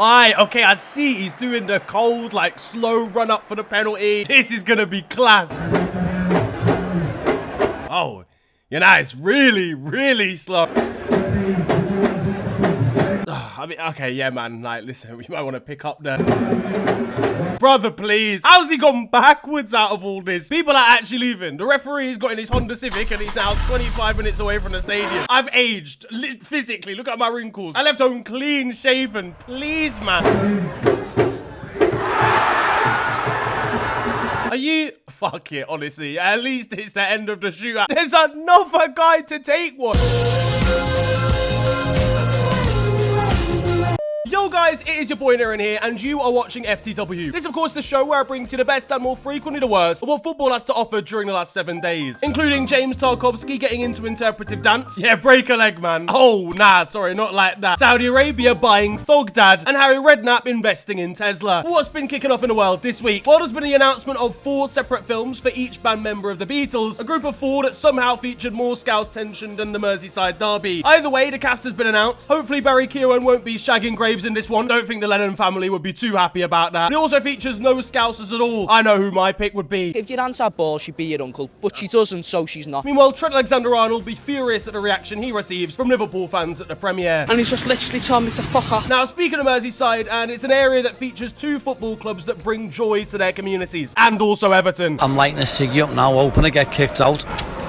Aye, okay, I see. He's doing the cold, like, slow run up for the penalty. This is gonna be class. Oh, you know, it's really, really slow. I mean, okay, yeah, man. Like, listen, we might want to pick up the... Brother, please. How's he gone backwards out of all this? People are actually leaving. The referee's got in his Honda Civic and he's now 25 minutes away from the stadium. I've aged physically. Look at my wrinkles. I left home clean shaven. Please, man. Are you... Fuck it, honestly. At least it's the end of the shootout. There's another guy to take one. Yo guys, it is your boy Earnin here, and you are watching FTW. This is of course the show where I bring to you the best and more frequently the worst of what football has to offer during the last 7 days. Including James Tarkowski getting into interpretive dance. Yeah, break a leg, man. Oh, nah, sorry, not like that. Saudi Arabia buying Thogdad, and Harry Redknapp investing in Tesla. What's been kicking off in the world this week? Well, there's been the announcement of 4 separate films for each band member of the Beatles, a group of 4 that somehow featured more Scouse tension than the Merseyside derby. Either way, the cast has been announced. Hopefully Barry Keoghan won't be shagging graves in this one. Don't think the Lennon family would be too happy about that. It also features no Scousers at all. I know who my pick would be. If your aunt had balls, she'd be your uncle, but she doesn't, so she's not. Meanwhile, Trent Alexander-Arnold will be furious at the reaction he receives from Liverpool fans at the premiere. And he's just literally told me to fuck off. Now, speaking of Merseyside, and it's an area that features 2 football clubs that bring joy to their communities, and also Everton. I'm lighting a ciggy up now, hoping to get kicked out.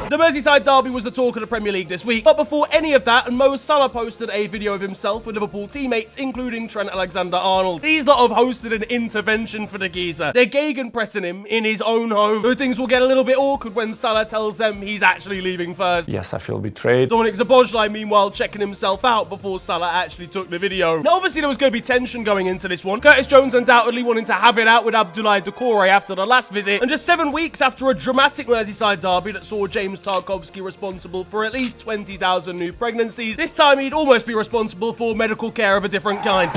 The Merseyside derby was the talk of the Premier League this week, but before any of that, Mo Salah posted a video of himself with Liverpool teammates, including Trent Alexander-Arnold. These lot have hosted an intervention for the geezer. They're gegenpressing him in his own home, though things will get a little bit awkward when Salah tells them he's actually leaving first. Yes, I feel betrayed. Dominic Szoboszlai, meanwhile, checking himself out before Salah actually took the video. Now, obviously, there was going to be tension going into this one. Curtis Jones undoubtedly wanting to have it out with Abdoulaye Doucouré after the last visit, and just 7 weeks after a dramatic Merseyside derby that saw James Tarkowski responsible for at least 20,000 new pregnancies. This time he'd almost be responsible for medical care of a different kind.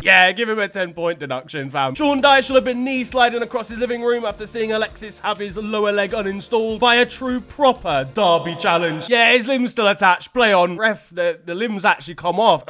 Yeah, give him a 10-point deduction, fam. Sean Dyche will have been knee sliding across his living room after seeing Alexis have his lower leg uninstalled by a true proper derby challenge. Yeah, his limb's still attached. Play on. Ref, the limb's actually come off.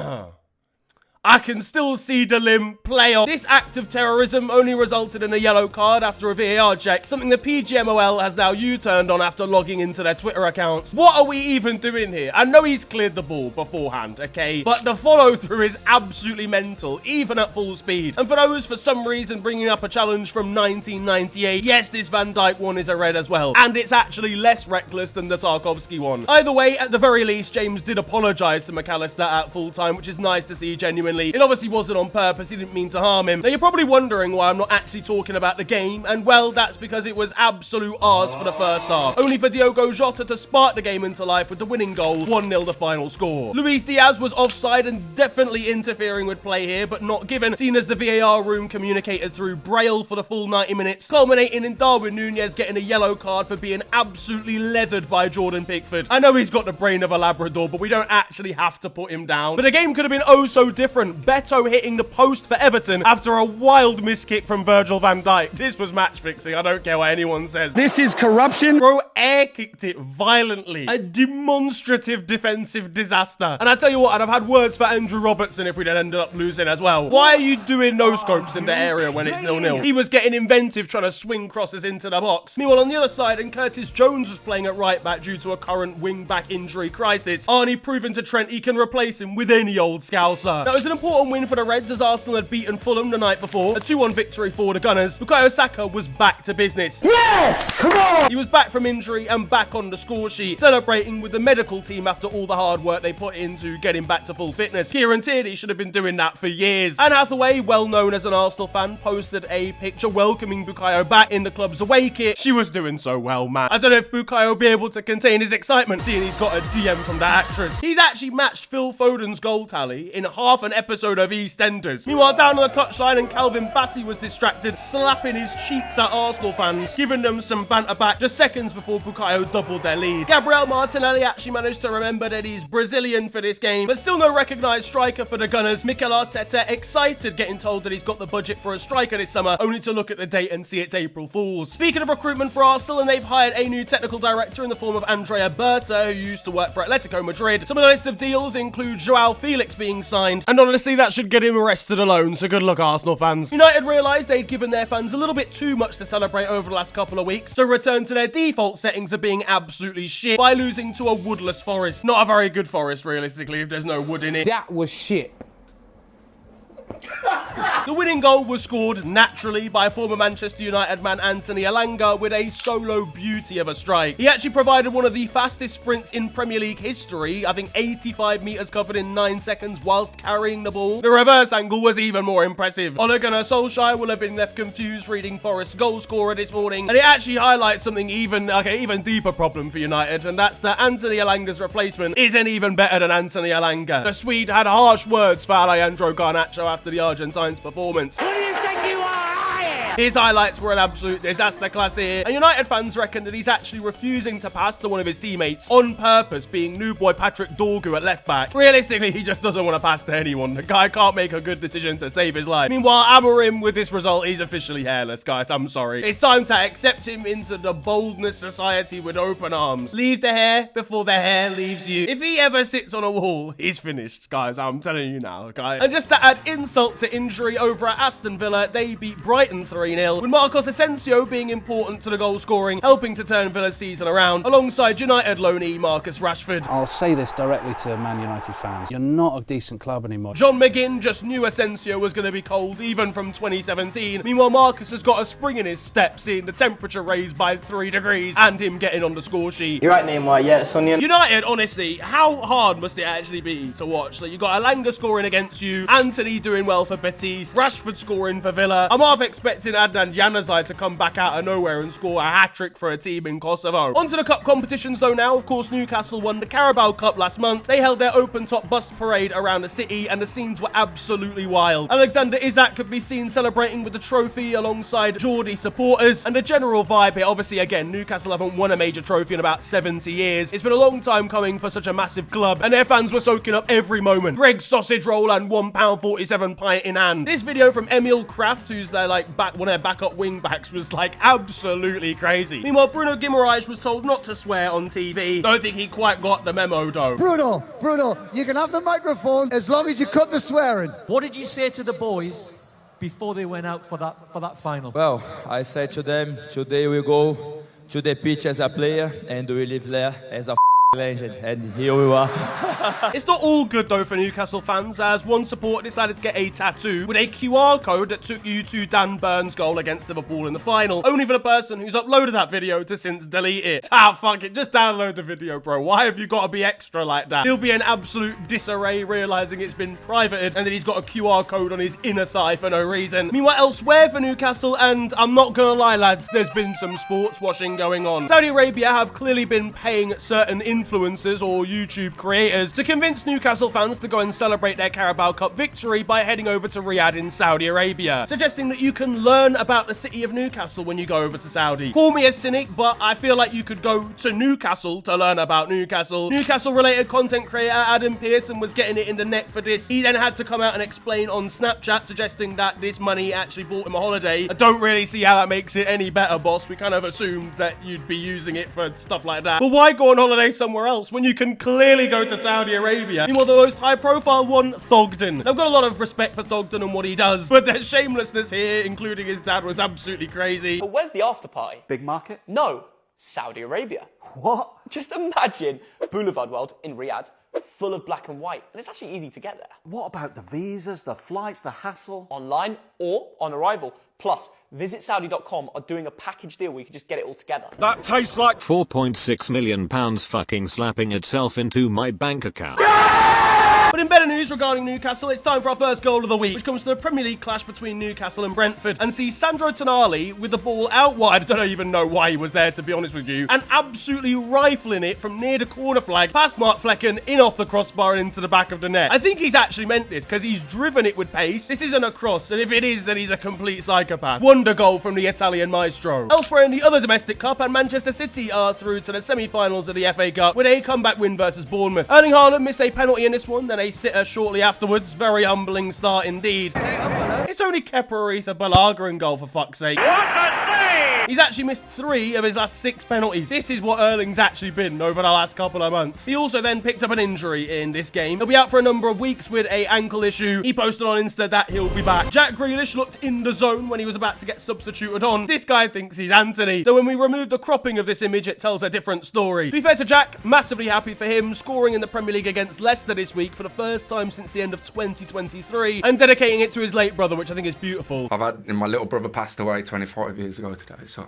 I can still see the limb. Play on. This act of terrorism only resulted in a yellow card after a VAR check, something the PGMOL has now U-turned on after logging into their Twitter accounts. What are we even doing here? I know he's cleared the ball beforehand, okay? But the follow-through is absolutely mental, even at full speed. And for those, for some reason, bringing up a challenge from 1998, yes, this Van Dijk one is a red as well. And it's actually less reckless than the Tarkowski one. Either way, at the very least, James did apologise to McAllister at full-time, which is nice to see genuinely. It obviously wasn't on purpose, he didn't mean to harm him. Now you're probably wondering why I'm not actually talking about the game, and well, that's because it was absolute arse for the first half. Only for Diogo Jota to spark the game into life with the winning goal, 1-0 the final score. Luis Diaz was offside and definitely interfering with play here, but not given, seen as the VAR room communicated through Braille for the full 90 minutes, culminating in Darwin Núñez getting a yellow card for being absolutely leathered by Jordan Pickford. I know he's got the brain of a Labrador, but we don't actually have to put him down. But the game could have been oh so different. Beto hitting the post for Everton after a wild miskick from Virgil van Dijk. This was match fixing. I don't care what anyone says. This is corruption. Bro air kicked it violently. A demonstrative defensive disaster. And I tell you what, I'd have had words for Andrew Robertson if we'd ended up losing as well. Why are you doing no scopes in the area when it's 0-0? He was getting inventive trying to swing crosses into the box. Meanwhile, on the other side, and Curtis Jones was playing at right back due to a current wing back injury crisis, Arnie proving to Trent he can replace him with any old Scouser. That was an important win for the Reds as Arsenal had beaten Fulham the night before. A 2-1 victory for the Gunners. Bukayo Saka was back to business. Yes! Come on! He was back from injury and back on the score sheet, celebrating with the medical team after all the hard work they put into getting back to full fitness. Kieran Tierney should have been doing that for years. Anne Hathaway, well known as an Arsenal fan, posted a picture welcoming Bukayo back in the club's away kit. She was doing so well, man. I don't know if Bukayo will be able to contain his excitement, seeing he's got a DM from that actress. He's actually matched Phil Foden's goal tally in half an episode of EastEnders. Meanwhile, down on the touchline, and Calvin Bassey was distracted, slapping his cheeks at Arsenal fans, giving them some banter back just seconds before Bukayo doubled their lead. Gabriel Martinelli actually managed to remember that he's Brazilian for this game, but still no recognised striker for the Gunners. Mikel Arteta excited getting told that he's got the budget for a striker this summer, only to look at the date and see it's April Fools. Speaking of recruitment for Arsenal, and they've hired a new technical director in the form of Andrea Berta, who used to work for Atletico Madrid. Some of the list of deals include Joao Felix being signed, and honestly that should get him arrested alone, so good luck Arsenal fans. United realised they'd given their fans a little bit too much to celebrate over the last couple of weeks, so returned to their default settings of being absolutely shit by losing to a woodless Forest. Not a very good Forest realistically if there's no wood in it. That was shit. The winning goal was scored naturally by former Manchester United man Anthony Elanga with a solo beauty of a strike. He actually provided one of the fastest sprints in Premier League history, I think 85 metres covered in 9 seconds whilst carrying the ball. The reverse angle was even more impressive. Ole Gunnar Solskjaer will have been left confused reading Forest's goal scorer this morning, and it actually highlights something even deeper problem for United, and that's that Anthony Elanga's replacement isn't even better than Anthony Elanga. The Swede had harsh words for Alejandro Garnacho after the Argentine's performance. Who do you think you are? His highlights were an absolute disaster class here, and United fans reckon that he's actually refusing to pass to one of his teammates on purpose, being new boy Patrick Dorgu at left back. Realistically, he just doesn't want to pass to anyone. The guy can't make a good decision to save his life. Meanwhile, Amorim, with this result, he's officially hairless, guys. I'm sorry. It's time to accept him into the boldness society with open arms. Leave the hair before the hair leaves you. If he ever sits on a wall, he's finished, guys. I'm telling you now, okay? And just to add insult to injury, over at Aston Villa, they beat Brighton 3-0, with Marcos Asensio being important to the goal scoring, helping to turn Villa's season around, alongside United loanee Marcus Rashford. I'll say this directly to Man United fans. You're not a decent club anymore. John McGinn just knew Asensio was going to be cold, even from 2017. Meanwhile, Marcus has got a spring in his step, seeing the temperature raised by 3 degrees, and him getting on the score sheet. You're right, Neymar, yeah, Sonia. United, honestly, how hard must it actually be to watch? Like, you got Elanga scoring against you, Anthony doing well for Betis, Rashford scoring for Villa. I'm half expecting Adnan Januzaj to come back out of nowhere and score a hat-trick for a team in Kosovo. Onto the cup competitions though now. Of course, Newcastle won the Carabao Cup last month. They held their open-top bus parade around the city, and the scenes were absolutely wild. Alexander Isak could be seen celebrating with the trophy alongside Geordie supporters, and the general vibe here, obviously, again, Newcastle haven't won a major trophy in about 70 years. It's been a long time coming for such a massive club, and their fans were soaking up every moment. Greg's sausage roll and £1.47 pint in hand. This video from Emil Kraft, who's their one of their backup wing backs, was absolutely crazy. Meanwhile, Bruno Guimaraes was told not to swear on TV. Don't think he quite got the memo though. Bruno, you can have the microphone as long as you cut the swearing. What did you say to the boys before they went out for that final? Well, I said to them, today we go to the pitch as a player and we live there as a legend, and here we are. It's not all good though for Newcastle fans, as one supporter decided to get a tattoo with a QR code that took you to Dan Burns' goal against Liverpool in the final, only for the person who's uploaded that video to since delete it. Fuck it, just download the video, bro. Why have you got to be extra like that? He'll be in absolute disarray realising it's been privated and that he's got a QR code on his inner thigh for no reason. Meanwhile, elsewhere for Newcastle, and I'm not gonna lie lads, there's been some sports washing going on. Saudi Arabia have clearly been paying certain influencers or YouTube creators to convince Newcastle fans to go and celebrate their Carabao Cup victory by heading over to Riyadh in Saudi Arabia, suggesting that you can learn about the city of Newcastle when you go over to Saudi. Call me a cynic, but I feel like you could go to Newcastle to learn about Newcastle. Newcastle-related content creator Adam Pearson was getting it in the neck for this. He then had to come out and explain on Snapchat, suggesting that this money actually bought him a holiday. I don't really see how that makes it any better, boss. We kind of assumed that you'd be using it for stuff like that. But why go on holiday somewhere else when you can clearly go to Saudi Arabia? Meanwhile, the most high-profile one, Thogden. I've got a lot of respect for Thogden and what he does, but their shamelessness here, including his dad, was absolutely crazy. But where's the after party? Big market? No, Saudi Arabia. What? Just imagine Boulevard World in Riyadh, full of black and white, and it's actually easy to get there. What about the visas, the flights, the hassle? Online or on arrival. Plus, visitsaudi.com are doing a package deal where you can just get it all together. That tastes like £4.6 million fucking slapping itself into my bank account. But in better news regarding Newcastle, it's time for our first goal of the week, which comes to the Premier League clash between Newcastle and Brentford, and sees Sandro Tonali with the ball out wide. I don't even know why he was there, to be honest with you, and absolutely rifling it from near the corner flag past Mark Flecken, in off the crossbar and into the back of the net. I think he's actually meant this because he's driven it with pace. This isn't a cross, and if it is, then he's a complete psychopath. Wonder goal from the Italian maestro. Elsewhere in the other domestic cup, and Manchester City are through to the semi-finals of the FA Cup with a comeback win versus Bournemouth. Erling Haaland missed a penalty in this one, then a sitter shortly afterwards. Very humbling start indeed. It's only Kepa Balaga in goal, for fuck's sake. He's actually missed 3 of his last 6 penalties. This is what Erling's actually been over the last couple of months. He also then picked up an injury in this game. He'll be out for a number of weeks with a ankle issue. He posted on Insta that he'll be back. Jack Grealish looked in the zone when he was about to get substituted on. This guy thinks he's Anthony, though when we remove the cropping of this image, it tells a different story. To be fair to Jack, massively happy for him, scoring in the Premier League against Leicester this week for the first time since the end of 2023, and dedicating it to his late brother, which I think is beautiful. My little brother passed away 25 years ago today, so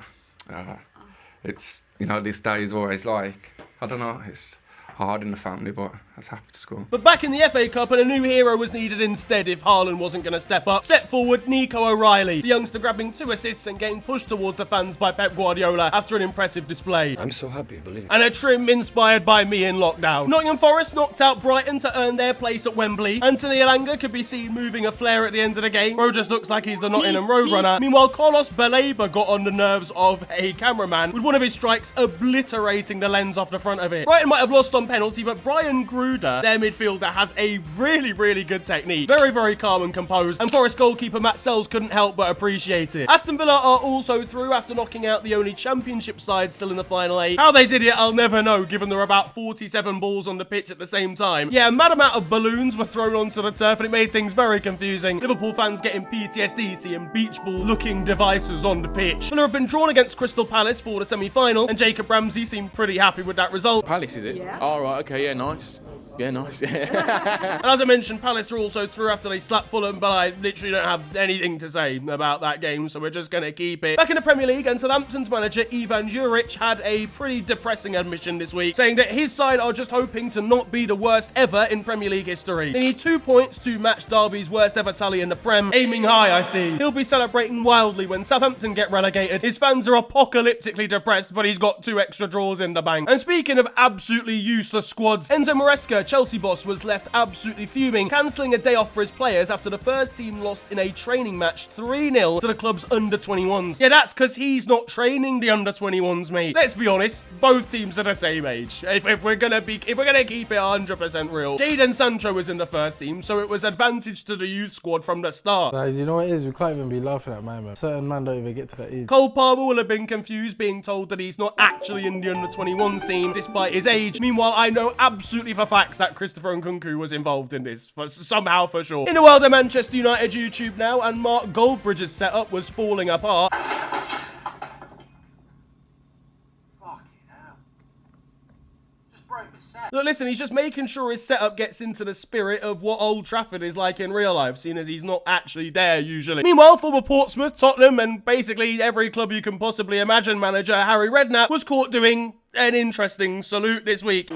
it's, you know, this day is always like, I don't know, it's hard in the family, but I was happy to score. But back in the FA Cup, and a new hero was needed instead if Haaland wasn't going to step up. Step forward, Nico O'Reilly, the youngster grabbing 2 assists and getting pushed towards the fans by Pep Guardiola after an impressive display. I'm so happy, believe me. And a trim inspired by me in lockdown. Nottingham Forest knocked out Brighton to earn their place at Wembley. Anthony Elanga could be seen moving a flare at the end of the game. Bro just looks like he's the Nottingham Roadrunner. Meanwhile, Carlos Baleba got on the nerves of a cameraman with one of his strikes obliterating the lens off the front of it. Brighton might have lost on penalty, but Brian Gruder, their midfielder, has a really, really good technique. Very, very calm and composed, and Forest goalkeeper Matt Sells couldn't help but appreciate it. Aston Villa are also through after knocking out the only Championship side still in the final 8. How they did it, I'll never know, given there were about 47 balls on the pitch at the same time. Yeah, a mad amount of balloons were thrown onto the turf, and it made things very confusing. Liverpool fans getting PTSD seeing beach ball-looking devices on the pitch. Villa have been drawn against Crystal Palace for the semi-final, and Jacob Ramsey seemed pretty happy with that result. Palace, is it? Yeah. Oh, right, okay, yeah, nice. Yeah, nice. And as I mentioned, Palace are also through after they slapped Fulham, but I literally don't have anything to say about that game, so we're just going to keep it. Back in the Premier League, and Southampton's manager Ivan Juric had a pretty depressing admission this week, saying that his side are just hoping to not be the worst ever in Premier League history. They need 2 points to match Derby's worst ever tally in the Prem. Aiming high, I see. He'll be celebrating wildly when Southampton get relegated. His fans are apocalyptically depressed, but he's got 2 extra draws in the bank. And speaking of absolutely useless squads, Enzo Maresca, Chelsea boss, was left absolutely fuming, cancelling a day off for his players after the first team lost in a training match 3-0 to the club's under-21s. Yeah, that's because he's not training the under-21s, mate. Let's be honest, both teams are the same age. If we're gonna keep it 100% real. Jadon Sancho was in the first team, so it was advantage to the youth squad from the start. Guys, you know what it is? We can't even be laughing at my man. Certain man don't even get to that age. Cole Palmer will have been confused being told that he's not actually in the under-21s team despite his age. Meanwhile, I know absolutely for facts that Christopher Nkunku was involved in this, somehow for sure. In the world of Manchester United YouTube now, and Mark Goldbridge's setup was falling apart. Look, listen, he's just making sure his setup gets into the spirit of what Old Trafford is like in real life, seeing as he's not actually there usually. Meanwhile, former Portsmouth, Tottenham, and basically every club you can possibly imagine manager Harry Redknapp was caught doing an interesting salute this week.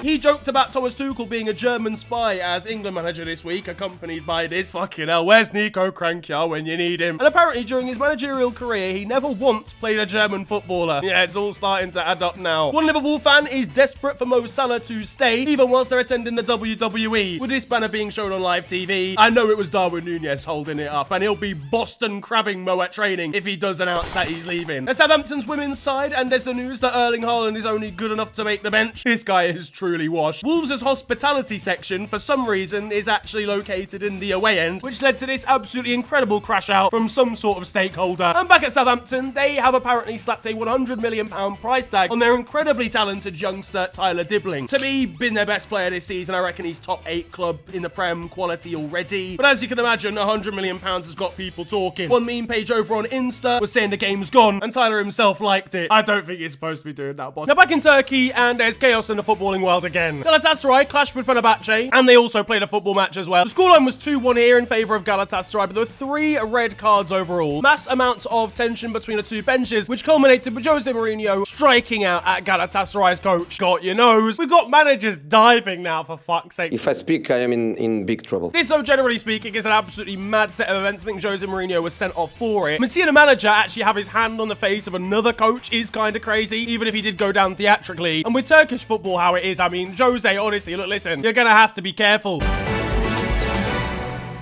He joked about Thomas Tuchel being a German spy as England manager this week, accompanied by this, fucking hell, where's Nico Crankjar when you need him? And apparently during his managerial career, he never once played a German footballer. Yeah, it's all starting to add up now. One Liverpool fan is desperate for Mo Salah to stay, even whilst they're attending the WWE. With this banner being shown on live TV, I know it was Darwin Núñez holding it up, and he'll be Boston crabbing Mo at training if he does announce that he's leaving. At Southampton's women's side, and there's the news that Erling Haaland is only good enough to make the bench. This guy is truly washed. Wolves' hospitality section, for some reason, is actually located in the away end, which led to this absolutely incredible crash out from some sort of stakeholder. And back at Southampton, they have apparently slapped a £100 million price tag on their incredibly talented youngster, Tyler Dibbling. To me, been their best player this season. I reckon he's top 8 club in the Prem quality already. But as you can imagine, £100 million has got people talking. One meme page over on Insta was saying the game's gone, and Tyler himself liked it. I don't think he's supposed to be doing that, boss. Now back in Turkey, and there's chaos in the footballing world crowd again. Galatasaray clashed with Fenerbahce, and they also played a football match as well. The scoreline was 2-1 here in favour of Galatasaray, but there were 3 red cards overall. Mass amounts of tension between the two benches, which culminated with Jose Mourinho striking out at Galatasaray's coach. Got your nose. We've got managers diving now, for fuck's sake. If I speak, I am in big trouble. This, though, generally speaking, is an absolutely mad set of events. I think Jose Mourinho was sent off for it. I mean, seeing a manager actually have his hand on the face of another coach is kind of crazy, even if he did go down theatrically. And with Turkish football how it is, I mean, Jose, honestly, look, listen, you're gonna have to be careful.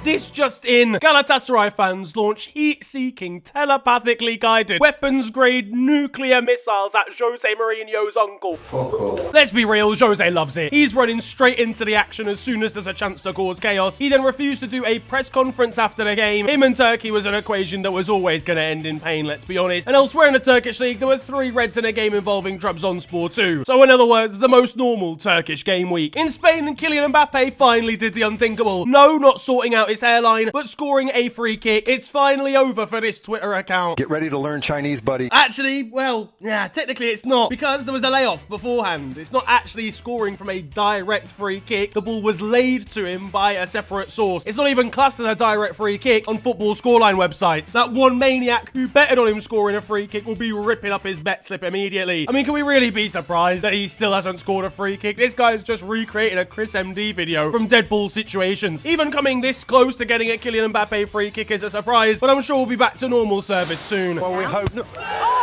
This just in, Galatasaray fans launch heat-seeking, telepathically guided, weapons-grade nuclear missiles at Jose Mourinho's uncle. Fuck off. Let's be real, Jose loves it. He's running straight into the action as soon as there's a chance to cause chaos. He then refused to do a press conference after the game. Him and Turkey was an equation that was always going to end in pain, let's be honest. And elsewhere in the Turkish league, there were 3 reds in a game involving Trabzonspor too. So in other words, the most normal Turkish game week. In Spain, Kylian Mbappe finally did the unthinkable. No, not sorting out his hairline, but scoring a free kick. It's finally over for this Twitter account. Get ready to learn Chinese, buddy. Actually, well, yeah, technically it's not, because there was a layoff beforehand. It's not actually scoring from a direct free kick. The ball was laid to him by a separate source. It's not even classed as a direct free kick on football scoreline websites. That one maniac who betted on him scoring a free kick will be ripping up his bet slip immediately. I mean, can we really be surprised that he still hasn't scored a free kick? This guy's just recreated a Chris MD video from dead ball situations. Even coming this close to getting a Kylian Mbappe free kick is a surprise, but I'm sure we'll be back to normal service soon. Well, we hope not.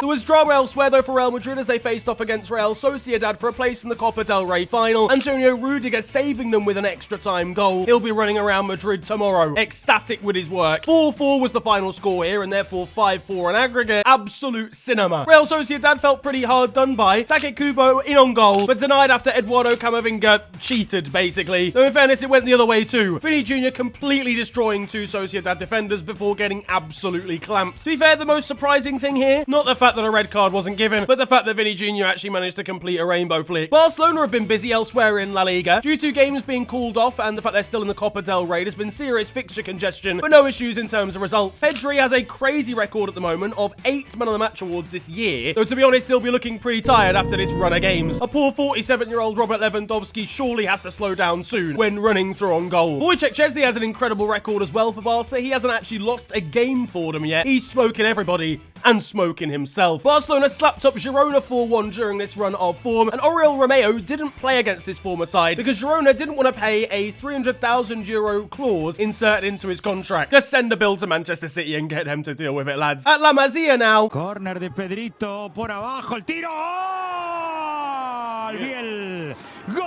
There was drama elsewhere though for Real Madrid as they faced off against Real Sociedad for a place in the Copa del Rey final. Antonio Rudiger saving them with an extra time goal. He'll be running around Madrid tomorrow, ecstatic with his work. 4-4 was the final score here, and therefore 5-4 in aggregate. Absolute cinema. Real Sociedad felt pretty hard done by. Take Kubo in on goal, but denied after Eduardo Camavinga cheated, basically. Though in fairness, it went the other way too. Vinny Jr. completely destroying 2 Sociedad defenders before getting absolutely clamped. To be fair, the most surprising thing here, not the fact that a red card wasn't given, but the fact that Vinny Jr. actually managed to complete a rainbow flick. Barcelona have been busy elsewhere in La Liga. Due to games being called off and the fact they're still in the Copa del Rey, there's been serious fixture congestion, but no issues in terms of results. Pedri has a crazy record at the moment of 8 Man of the Match awards this year, though to be honest, he'll be looking pretty tired after this run of games. A poor 47-year-old Robert Lewandowski surely has to slow down soon when running through on goal. Wojciech Szczesny has an incredible record as well for Barca. He hasn't actually lost a game for them yet. He's smoking everybody and smoking himself. Barcelona slapped up Girona 4-1 during this run of form, and Oriol Romeo didn't play against this former side because Girona didn't want to pay a €300,000 clause inserted into his contract. Just send a bill to Manchester City and get them to deal with it, lads. At La Masia now. Corner de Pedrito por abajo, el tiro. ¡Gol! Bien. Gol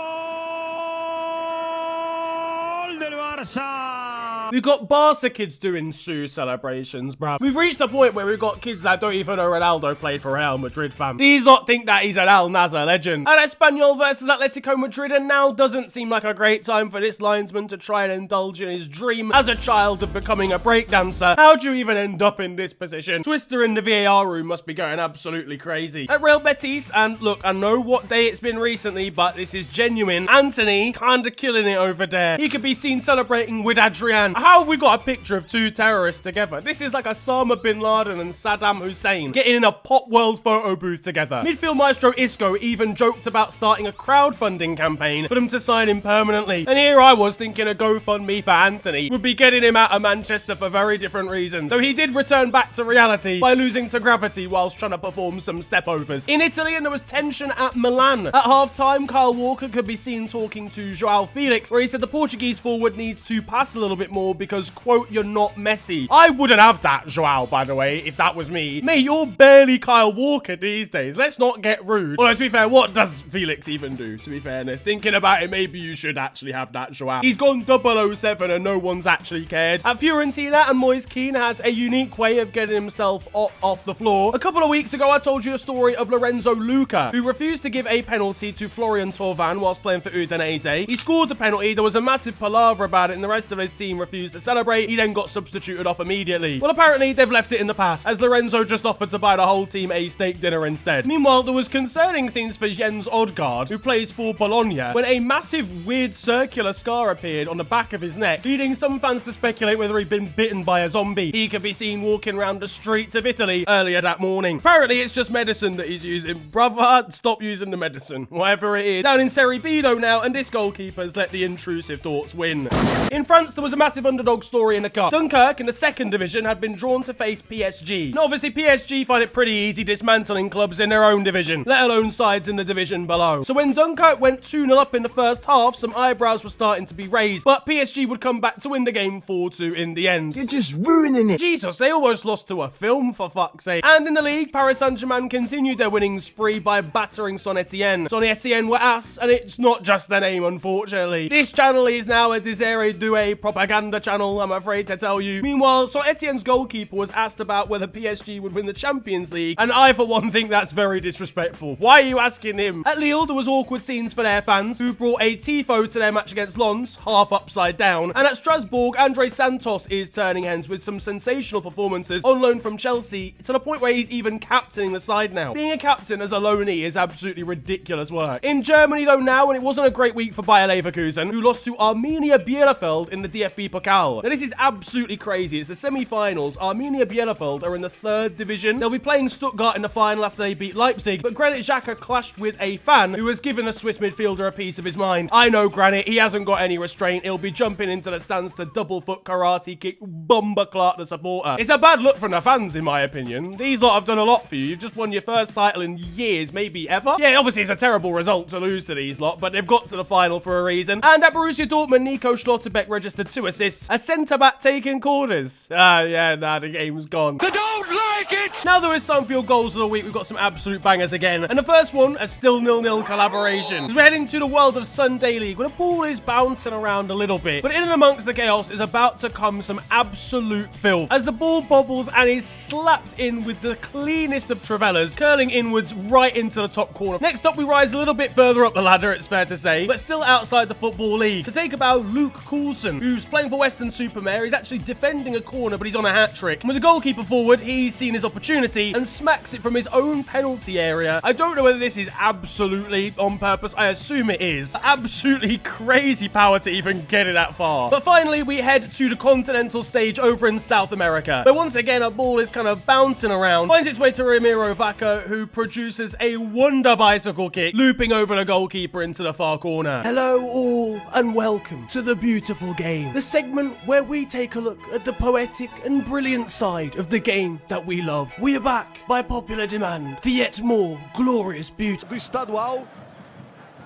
del Barça. We've got Barca kids doing Sue celebrations, bruv. We've reached a point where we've got kids that don't even know Ronaldo played for Real Madrid, fam. These lot think that he's an Al Nassr legend. And Espanyol versus Atletico Madrid, and now doesn't seem like a great time for this linesman to try and indulge in his dream as a child of becoming a breakdancer. How do you even end up in this position? Twister in the VAR room must be going absolutely crazy. At Real Betis, and look, I know what day it's been recently, but this is genuine. Anthony kinda killing it over there. He could be seen celebrating with Adrian. How have we got a picture of 2 terrorists together? This is like Osama bin Laden and Saddam Hussein getting in a pop world photo booth together. Midfield maestro Isco even joked about starting a crowdfunding campaign for them to sign him permanently. And here I was thinking a GoFundMe for Anthony would be getting him out of Manchester for very different reasons. Though he did return back to reality by losing to gravity whilst trying to perform some stepovers. In Italy, and there was tension at Milan. At half-time, Kyle Walker could be seen talking to Joao Felix, where he said the Portuguese forward needs to pass a little bit more because, quote, you're not Messi. I wouldn't have that, Joao, by the way, if that was me. Mate, you're barely Kyle Walker these days. Let's not get rude. Although, to be fair, what does Felix even do, to be fairness? Thinking about it, maybe you should actually have that, Joao. He's gone 007 and no one's actually cared. At Fiorentina, and Moise Kean has a unique way of getting himself off the floor. A couple of weeks ago, I told you a story of Lorenzo Luca, who refused to give a penalty to Florian Thauvin whilst playing for Udinese. He scored the penalty. There was a massive palaver about it, and the rest of his team refused refused to celebrate. He then got substituted off immediately. Well, apparently they've left it in the past, as Lorenzo just offered to buy the whole team a steak dinner instead. Meanwhile, there was concerning scenes for Jens Odgaard, who plays for Bologna, when a massive weird circular scar appeared on the back of his neck, leading some fans to speculate whether he'd been bitten by a zombie. He could be seen walking around the streets of Italy earlier that morning. Apparently it's just medicine that he's using. Brother, stop using the medicine, whatever it is. Down in Serie B though now, and this goalkeeper's let the intrusive thoughts win. In France, there was a massive underdog story in the cup. Dunkirk in the second division had been drawn to face PSG. Now obviously PSG find it pretty easy dismantling clubs in their own division, let alone sides in the division below. So when Dunkirk went 2-0 up in the first half, some eyebrows were starting to be raised, but PSG would come back to win the game 4-2 in the end. You're just ruining it. Jesus, they almost lost to a film, for fuck's sake. And in the league, Paris Saint-Germain continued their winning spree by battering Saint-Etienne. Saint-Etienne were ass, and it's not just their name, unfortunately. This channel is now a Desiree Doué propaganda channel, I'm afraid to tell you. Meanwhile, Saint-Etienne's goalkeeper was asked about whether PSG would win the Champions League, and I, for one, think that's very disrespectful. Why are you asking him? At Lille, there was awkward scenes for their fans, who brought a tifo to their match against Lens, half upside down. And at Strasbourg, Andre Santos is turning heads with some sensational performances on loan from Chelsea, to the point where he's even captaining the side now. Being a captain as a loanee is absolutely ridiculous work. In Germany though now, and it wasn't a great week for Bayer Leverkusen, who lost to Arminia Bielefeld in the DFB Pokal. Now this is absolutely crazy. It's the semi-finals. Arminia Bielefeld are in the 3rd division. They'll be playing Stuttgart in the final after they beat Leipzig, but Granit Xhaka clashed with a fan who has given a Swiss midfielder a piece of his mind. I know Granit, he hasn't got any restraint. He'll be jumping into the stands to double foot karate kick Bumba Clark the supporter. It's a bad look from the fans in my opinion. These lot have done a lot for you. You've just won your first title in years, maybe ever. Yeah, obviously it's a terrible result to lose to these lot, but they've got to the final for a reason. And at Borussia Dortmund, Nico Schlotterbeck registered 2 assists, a centre-back taking corners. The game's gone. They don't like it! Now there is time for your goals of the week. We've got some absolute bangers again. And the first one, a still 0-0 collaboration. As we're heading to the world of Sunday League, where the ball is bouncing around a little bit. But in and amongst the chaos is about to come some absolute filth, as the ball bobbles and is slapped in with the cleanest of travellas, curling inwards right into the top corner. Next up, we rise a little bit further up the ladder, it's fair to say, but still outside the Football League, to take about Luke Coulson, who's playing for Western-super-Mare. He's actually defending a corner, but he's on a hat-trick. And with the goalkeeper forward, he's seen his opportunity and smacks it from his own penalty area. I don't know whether this is absolutely on purpose. I assume it is. Absolutely crazy power to even get it that far. But finally, we head to the continental stage over in South America, where once again a ball is kind of bouncing around, finds its way to Ramiro Vaca, who produces a wonder bicycle kick, looping over the goalkeeper into the far corner. Hello all, and welcome to The Beautiful Game, the segment where we take a look at the poetic and brilliant side of the game that we love. We are back by popular demand for yet more glorious beauty. Do estadual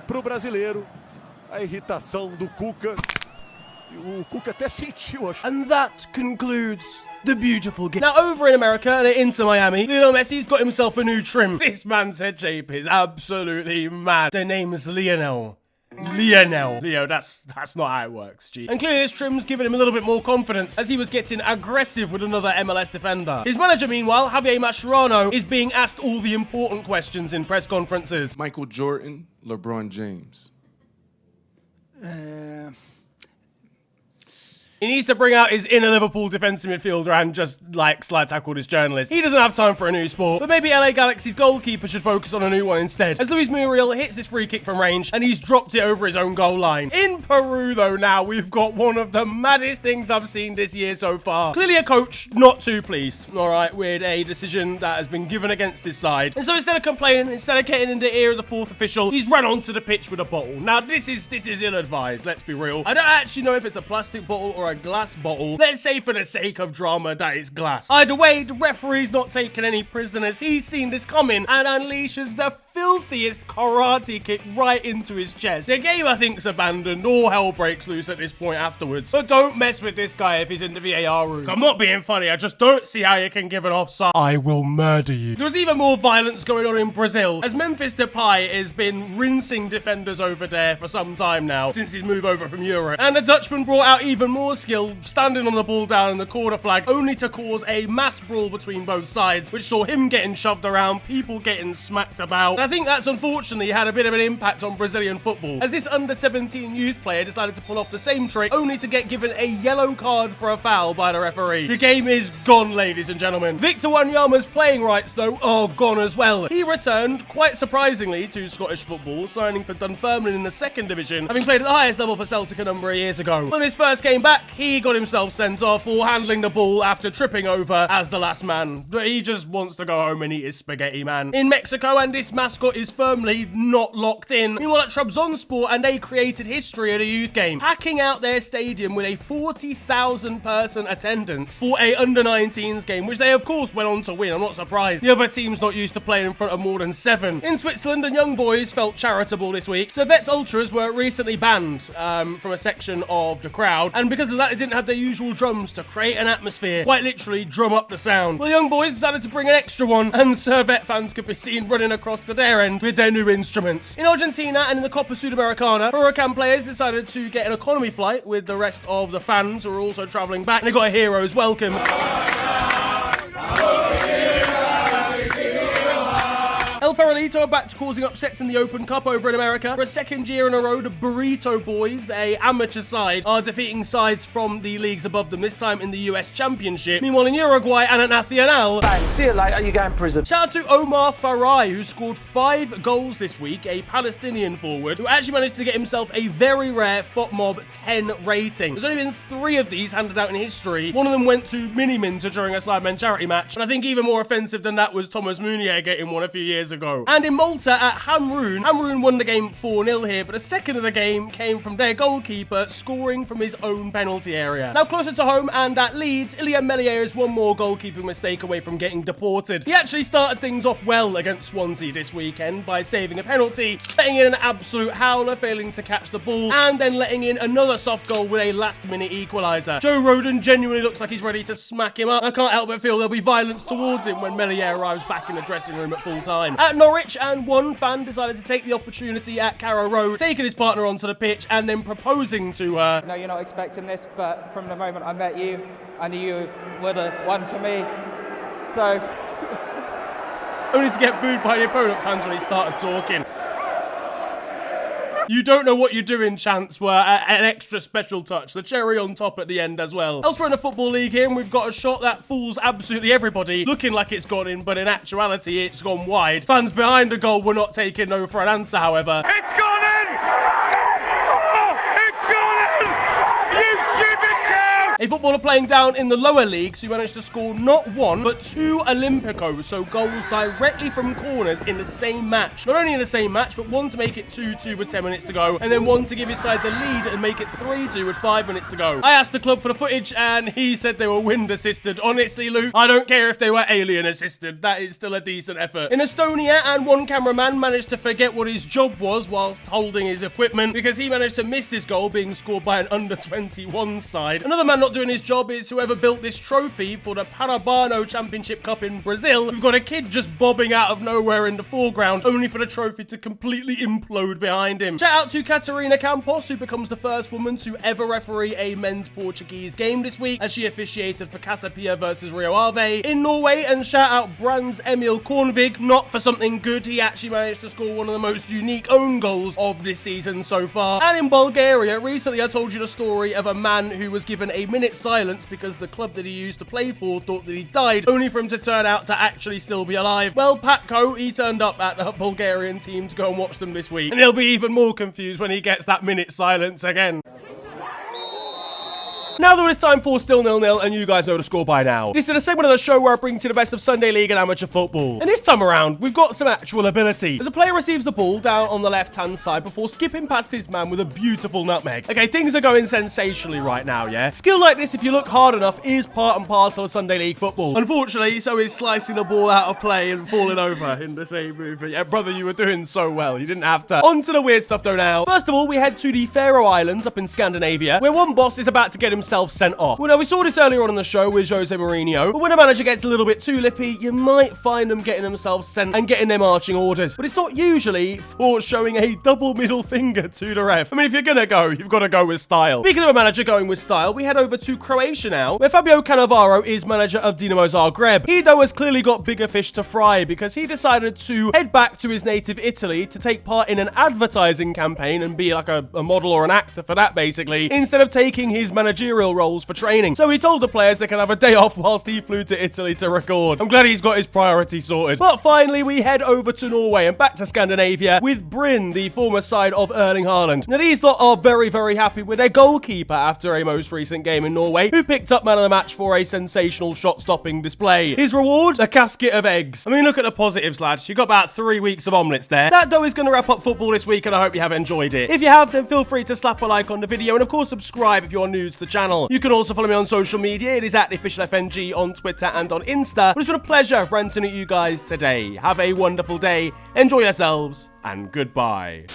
pro brasileiro, a irritação do Cuca. O Cuca até sentiu, acho. And that concludes The Beautiful Game. Now, over in America and at Inter Miami, Lionel Messi's got himself a new trim. This man's head shape is absolutely mad. Their name is Lionel. Leo, that's not how it works, G. And clearly this trim's giving him a little bit more confidence, as he was getting aggressive with another MLS defender. His manager, meanwhile, Javier Mascherano, is being asked all the important questions in press conferences. Michael Jordan, LeBron James. He needs to bring out his inner Liverpool defensive midfielder and just, like, slide tackle this journalist. He doesn't have time for a new sport. But maybe LA Galaxy's goalkeeper should focus on a new one instead, as Luis Muriel hits this free kick from range and he's dropped it over his own goal line. In Peru, though, now, we've got one of the maddest things I've seen this year so far. Clearly a coach not too pleased, alright, with a decision that has been given against his side. And so instead of complaining, instead of getting in the ear of the fourth official, he's run onto the pitch with a bottle. Now, this is ill-advised, let's be real. I don't actually know if it's a plastic bottle or a glass bottle. Let's say for the sake of drama that it's glass. Either way, the referee's not taking any prisoners. He's seen this coming and unleashes the filthiest karate kick right into his chest. The game, I think, is abandoned. All hell breaks loose at this point afterwards. But don't mess with this guy if he's in the VAR room. I'm not being funny. I just don't see how you can give an offside. I will murder you. There was even more violence going on in Brazil, as Memphis Depay has been rinsing defenders over there for some time now, since his move over from Europe. And the Dutchman brought out even more skill, standing on the ball down in the corner flag, only to cause a mass brawl between both sides, which saw him getting shoved around, people getting smacked about. And I think that's unfortunately had a bit of an impact on Brazilian football, as this under-17 youth player decided to pull off the same trick only to get given a yellow card for a foul by the referee. The game is gone, ladies and gentlemen. Victor Wanyama's playing rights, though, are gone as well. He returned, quite surprisingly, to Scottish football, signing for Dunfermline in the 2nd division, having played at the highest level for Celtic a number of years ago. On his first game back, he got himself sent off for handling the ball after tripping over as the last man. But he just wants to go home and eat his spaghetti, man. In Mexico, and this mascot is firmly not locked in. Meanwhile, at Trabzonspor, and they created history at a youth game, packing out their stadium with a 40,000 person attendance for a under-19s game, which they of course went on to win. I'm not surprised. The other team's not used to playing in front of more than 7. In Switzerland, and young boys felt charitable this week. Servette's Ultras were recently banned from a section of the crowd, and because of that, they didn't have their usual drums to create an atmosphere, quite literally drum up the sound. Well, the young boys decided to bring an extra one, and Servette fans could be seen running across to their end with their new instruments. In Argentina and in the Copa Sudamericana, Huracan players decided to get an economy flight with the rest of the fans who are also travelling back, and they got a hero's welcome. El Farolito are back to causing upsets in the Open Cup over in America. For a 2nd year in a row, the Burrito Boys, a amateur side, are defeating sides from the leagues above them, this time in the US Championship. Meanwhile, in Uruguay and at Nacional, bang, see you later, you go in prison. Shout out to Omar Farai, who scored 5 goals this week, a Palestinian forward, who actually managed to get himself a very rare FOTMOB 10 rating. There's only been 3 of these handed out in history. One of them went to Miniminter during a Sidemen charity match, and I think even more offensive than that was Thomas Meunier getting one a few years ago. And in Malta at Hamrun won the game 4-0 here, but a second of the game came from their goalkeeper scoring from his own penalty area. Now closer to home and at Leeds, Ilya Melier is one more goalkeeping mistake away from getting deported. He actually started things off well against Swansea this weekend by saving a penalty, letting in an absolute howler, failing to catch the ball, and then letting in another soft goal with a last-minute equaliser. Joe Rodon genuinely looks like he's ready to smack him up. I can't help but feel there'll be violence towards him when Melier arrives back in the dressing room at full time. At Norwich, and one fan decided to take the opportunity at Carrow Road, taking his partner onto the pitch and then proposing to her. No, you're not expecting this, but from the moment I met you, I knew you were the one for me. So... Only to get booed by the opponent fans when he started talking. You don't know what you're doing, chants were an extra special touch, the cherry on top at the end as well. Elsewhere in the Football League here, and we've got a shot that fools absolutely everybody, looking like it's gone in, but in actuality, it's gone wide. Fans behind the goal were not taking no for an answer, however. It's gone in! Oh, it's gone in! You stupid cow! A footballer playing down in the lower leagues who managed to score not 1, but 2 Olympicos, so goals directly from corners in the same match. Not only in the same match, but one to make it 2-2 with 10 minutes to go, and then one to give his side the lead and make it 3-2 with 5 minutes to go. I asked the club for the footage, and he said they were wind-assisted. Honestly, Luke, I don't care if they were alien-assisted. That is still a decent effort. In Estonia, and one cameraman managed to forget what his job was whilst holding his equipment, because he managed to miss this goal being scored by an under-21 side. Another man not doing his job is whoever built this trophy for the Parabano Championship Cup in Brazil. We've got a kid just bobbing out of nowhere in the foreground, only for the trophy to completely implode behind him. Shout out to Catarina Campos, who becomes the first woman to ever referee a men's Portuguese game this week, as she officiated for Casa Pia versus Rio Ave in Norway. And shout out Brands Emil Kornvig, not for something good, he actually managed to score one of the most unique own goals of this season so far. And in Bulgaria, recently I told you the story of a man who was given a minute's silence because the club that he used to play for thought that he died, only for him to turn out to actually still be alive. Well, Patko, he turned up at the Bulgarian team to go and watch them this week, and he'll be even more confused when he gets that minute's silence again. Now that it's time for Still 0-0, and you guys know the score by now. This is a segment of the show where I bring to you the best of Sunday League and amateur football. And this time around, we've got some actual ability. As a player receives the ball down on the left-hand side before skipping past his man with a beautiful nutmeg. Okay, things are going sensationally right now, yeah? Skill like this, if you look hard enough, is part and parcel of Sunday League football. Unfortunately, so is slicing the ball out of play and falling over in the same movement. Yeah, brother, you were doing so well. You didn't have to. On to the weird stuff though now. First of all, we head to the Faroe Islands up in Scandinavia, where one boss is about to get himself himself sent off. Well, now we saw this earlier on in the show with Jose Mourinho, but when a manager gets a little bit too lippy, you might find them getting themselves sent and getting their marching orders. But it's not usually for showing a double middle finger to the ref. I mean, if you're gonna go, you've got to go with style. Speaking of a manager going with style, we head over to Croatia now, where Fabio Cannavaro is manager of Dinamo Zagreb. He, though, has clearly got bigger fish to fry because he decided to head back to his native Italy to take part in an advertising campaign and be like a model or an actor for that, basically, instead of taking his managerial roles for training. So he told the players they can have a day off whilst he flew to Italy to record. I'm glad he's got his priorities sorted. But finally, we head over to Norway and back to Scandinavia with Bryn, the former side of Erling Haaland. Now, these lot are very, very happy with their goalkeeper after a most recent game in Norway, who picked up man of the match for a sensational shot-stopping display. His reward? A casket of eggs. I mean, look at the positives, lads. You got about 3 weeks of omelettes there. That, though, is going to wrap up football this week, and I hope you have enjoyed it. If you have, then feel free to slap a like on the video, and of course, subscribe if you're new to the channel. You can also follow me on social media. It is at @theofficialfng on Twitter and on Insta. But it's been a pleasure ranting at you guys today. Have a wonderful day, enjoy yourselves, and goodbye.